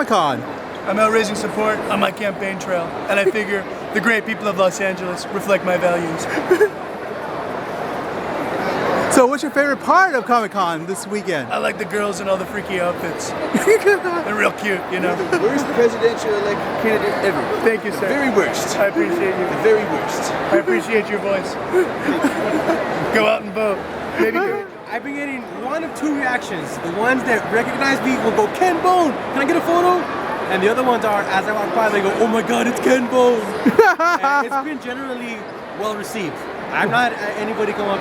Comic-Con? I'm out raising support on my campaign trail, and I figure the great people of Los Angeles reflect my values. So what's your favorite part of Comic-Con this weekend? I like the girls in all the freaky outfits. They're real cute, you know. The worst presidential elect candidate ever. Thank you, sir. The very worst. I appreciate you. The very worst. I appreciate your voice. Go out and vote. Maybe do it. I've been getting one of two reactions. The ones that recognize me will go, Ken Bone, can I get a photo? And the other ones are, as I walk by, they go, oh my God, it's Ken Bone. And it's been generally well received. I've not had anybody come up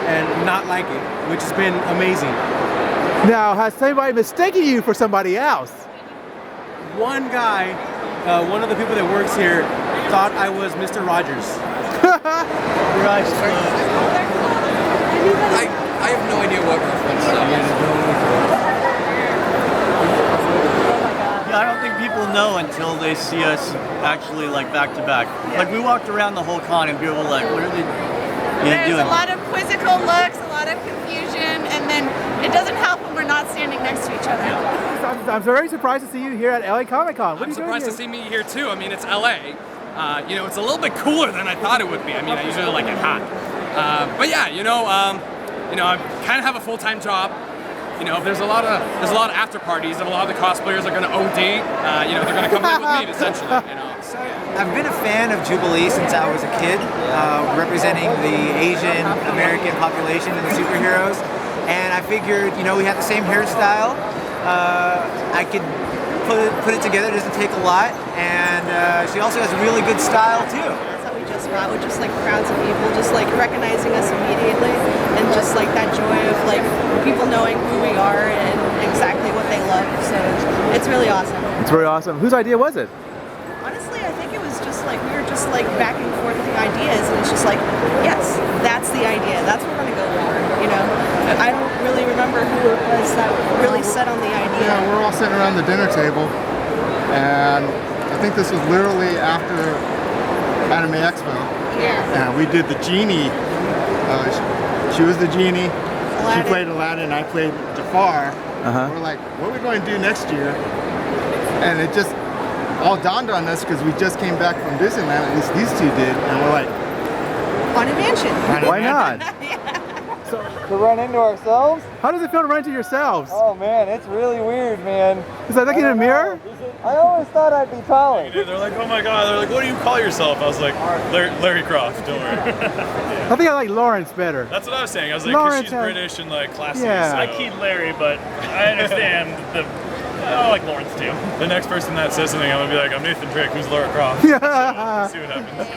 and not like it, which has been amazing. Now, has somebody mistaken you for somebody else? One guy, one of the people that works here, thought I was Mr. Rogers. I have no idea what reference that is. Yeah, I don't think people know until they see us actually like back to back. Like we walked around the whole con and people were like, what are they There's doing? a lot of quizzical looks, a lot of confusion, and then it doesn't help when we're not standing next to each other. I'm very surprised to see you here at LA Comic-Con. What are I'm you doing surprised here? to see me here too. I mean, it's LA. You know, it's a little bit cooler than I thought it would be. I mean, I usually like it hot. But yeah, you know, I kind of have a full-time job. You know, there's a lot of after parties, and a lot of the cosplayers are going to OD. You know, they're going to come live with me essentially. You know. So, I've been a fan of Jubilee since I was a kid, representing the Asian American population in the superheroes. And I figured, you know, we have the same hairstyle. I could put it together. It doesn't take a lot, and she also has really good style too. That's how we just fought with just like crowds of people, just like recognizing us immediately, and just like that joy of like people knowing who we are and exactly what they love. So it's really awesome. It's very awesome. Whose idea was it? Honestly, I think it was just like we were just like back and forth with ideas, and it's just like, yes, that's the idea. That's what we're gonna go for. You know, I don't really remember who it was that really set on the idea. Yeah, we're all sitting around the dinner table, and I think this was literally after Anime Expo. Yeah. And we did the genie. She was the genie. Aladdin. She played Aladdin. I played Jafar. Uh-huh. We're like, what are we going to do next year? And it just all dawned on us because we just came back from Disneyland. At least these two did, and we're like, Haunted Mansion. Why not? To run into ourselves? How does it feel to run into yourselves? Oh man, it's really weird, man. Is that looking in a mirror? I always thought I'd be taller. They're like, oh my God. They're like, what do you call yourself? I was like, Larry Croft. Don't worry. I think I like Lawrence better. That's what I was saying. I was like, 'cause she's British and like classy. Yeah. So. I keyed Larry, but I understand the. I like Lawrence too. The next person that says something, I'm gonna be like, I'm Nathan Drake. Who's Laura Croft? Yeah. So, see what happens.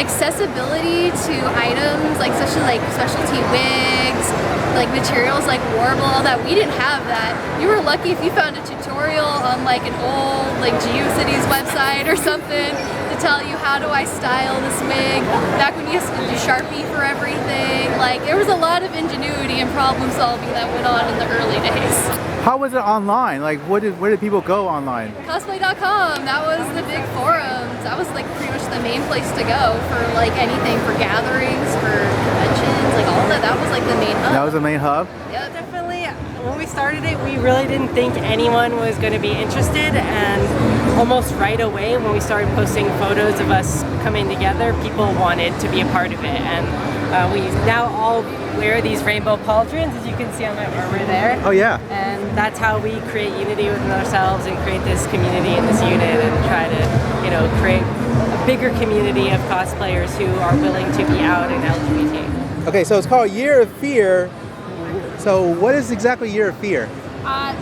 Accessibility to items, like especially like specialty wigs, like materials like warble, all that. We didn't have that. You were lucky if you found a tutorial on like an old like GeoCities website or something to tell you how do I style this wig. Back when you used to do Sharpie for everything, like there was a lot of ingenuity and problem solving that went on in the early days. How was it online? Like, where did people go online? Cosplay.com, that was the big forums. That was like pretty much the main place to go for like anything, for gatherings, for conventions, like all that. That was like the main hub. That was the main hub? Yeah, definitely. When we started it, we really didn't think anyone was going to be interested, and almost right away when we started posting photos of us coming together, people wanted to be a part of it. And we now all wear these rainbow pauldrons, as you can see on my armor there. Oh yeah. And that's how we create unity within ourselves and create this community and this unit, and try to, you know, create a bigger community of cosplayers who are willing to be out in LGBT. Okay, so it's called Year of Fear. So what is exactly Year of Fear?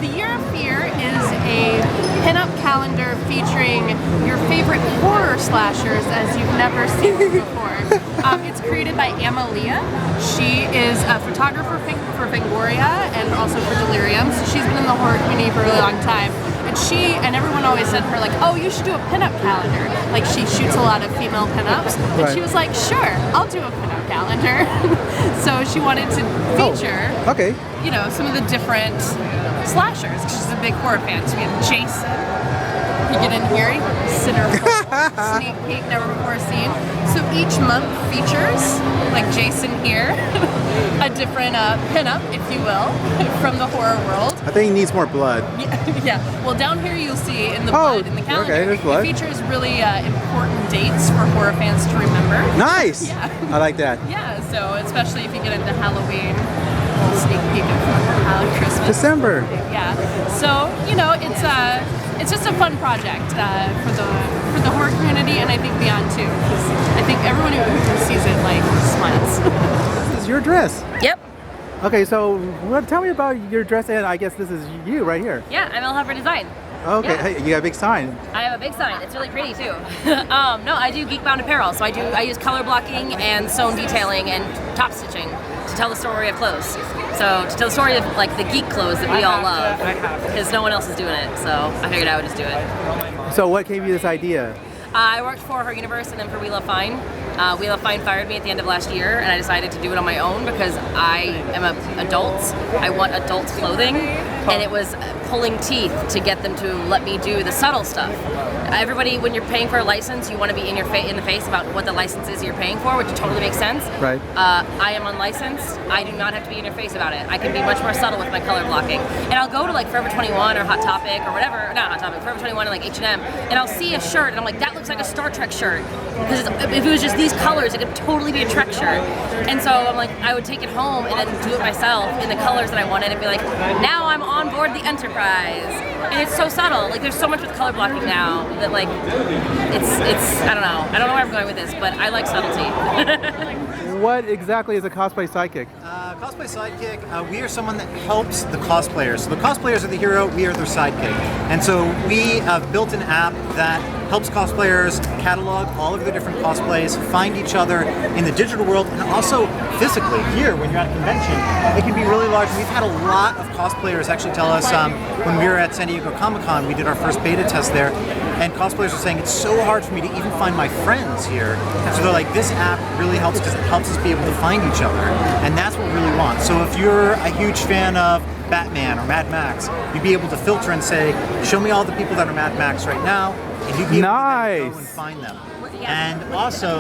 The Year of Fear is a pinup calendar featuring your favorite horror slashers as you've never seen them before. It's created by Amalia. She is a photographer for Fangoria and also for Delirium, so she's been in the horror community for a really long time. And she and everyone always said to her, like, oh, you should do a pinup calendar. Like, she shoots a lot of female pinups. And she was like, sure, I'll do a pinup calendar. So she wanted to feature, you know, some of the different slashers, because she's a big horror fan. So we have Jason. You get in here, Sinner, sneak peek, never before seen. So each month features, like Jason here, a different pinup, if you will, from the horror world. I think he needs more blood. Yeah. Well, down here you'll see in the blood in the calendar. Okay, there's blood. It features really important dates for horror fans to remember. Nice. Yeah. I like that. Yeah. So especially if you get into Halloween, a little sneak peek of Christmas. December. Yeah. So it's just a fun project for the horror community, and I think beyond too, because I think everyone who sees it smiles. This is your dress. Yep. Okay, so tell me about your dress, and I guess this is you right here. Yeah, I'm El Huffer Design. Okay, Yeah. hey, you got a big sign. I have a big sign. It's really pretty too. No, I do geek bound apparel. So I use color blocking and sewn detailing and top stitching to tell the story of clothes. So to tell the story of the geek clothes that we all love, because no one else is doing it. So I figured I would just do it. So what gave you this idea? I worked for Her Universe and then for We Love Fine. We Love Fine fired me at the end of last year, and I decided to do it on my own because I am an adult. I want adult clothing, and it was pulling teeth to get them to let me do the subtle stuff. Everybody, when you're paying for a license, you want to be in the face about what the license is you're paying for, which totally makes sense. Right. I am unlicensed. I do not have to be in your face about it. I can be much more subtle with my color blocking. And I'll go to Forever 21 or Hot Topic or whatever, not Hot Topic, Forever 21 and H&M, and I'll see a shirt and I'm like, that looks like a Star Trek shirt. Because if it was just these colors, it could totally be a Trek shirt. And so I'm like, I would take it home and then do it myself in the colors that I wanted and be like, now I'm on board the Enterprise. And it's so subtle. There's so much with color blocking now that it's I don't know where I'm going with this, but I like subtlety. What exactly is a cosplay psychic? Cosplay Psychic, we are someone that helps the cosplayers. So the cosplayers are the hero, we are their sidekick. And so we have built an app that helps cosplayers catalog all of their different cosplays, find each other in the digital world, and also physically here when you're at a convention. It can be really large. We've had a lot of cosplayers actually tell us when we were at San Diego Comic-Con, we did our first beta test there, and cosplayers are saying it's so hard for me to even find my friends here. So they're like, this app really helps because it helps us be able to find each other, and that's what we really want. So if you're a huge fan of Batman or Mad Max, you'd be able to filter and say, show me all the people that are Mad Max right now, and you'd be able to then go and find them. And also,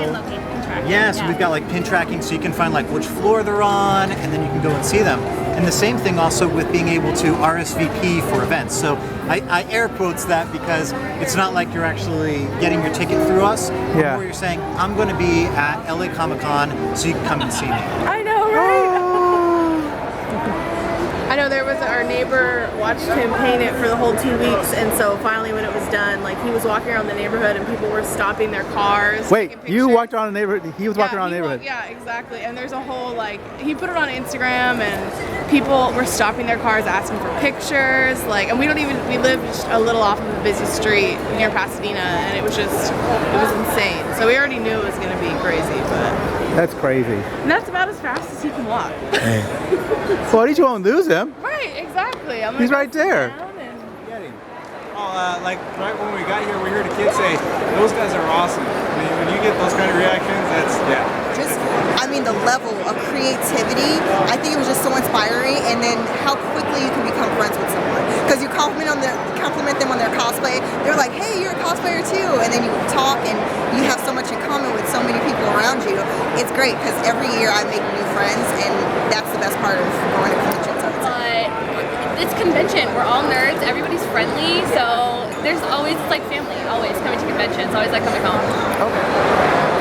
yes, we've got pin tracking, so you can find which floor they're on, and then you can go and see them. And the same thing also with being able to RSVP for events. So I air quotes that because it's not like you're actually getting your ticket through us, Yeah. or you're saying, I'm going to be at LA Comic-Con, so you can come and see me. I know, right? I know there was our neighbor watched him paint it for the whole 2 weeks, and so finally when it was done, he was walking around the neighborhood and people were stopping their cars. Wait, you walked around the neighborhood? He was walking around the neighborhood? Yeah, exactly. And there's a whole he put it on Instagram, and people were stopping their cars asking for pictures. And we live just a little off of a busy street near Pasadena, and it was insane. So we already knew it was going to be crazy, but. That's crazy. And that's about as fast as he can walk. Well, at least you won't lose him. Right, exactly. He's right there. Right when we got here, we heard a kid say, those guys are awesome. When you get those kind of reactions, the level of creativity, I think it was just so inspiring, and then how quickly you can become friends with someone. Because you compliment them on their cosplay, they're like, hey, you're a cosplayer too, and then you talk and you have so much in common with so many people around you. It's great, because every year I make new friends, and that's the best part of going to conventions. It's convention. We're all nerds. Everybody's friendly. So there's always family. Always coming to conventions. Always coming home. Okay.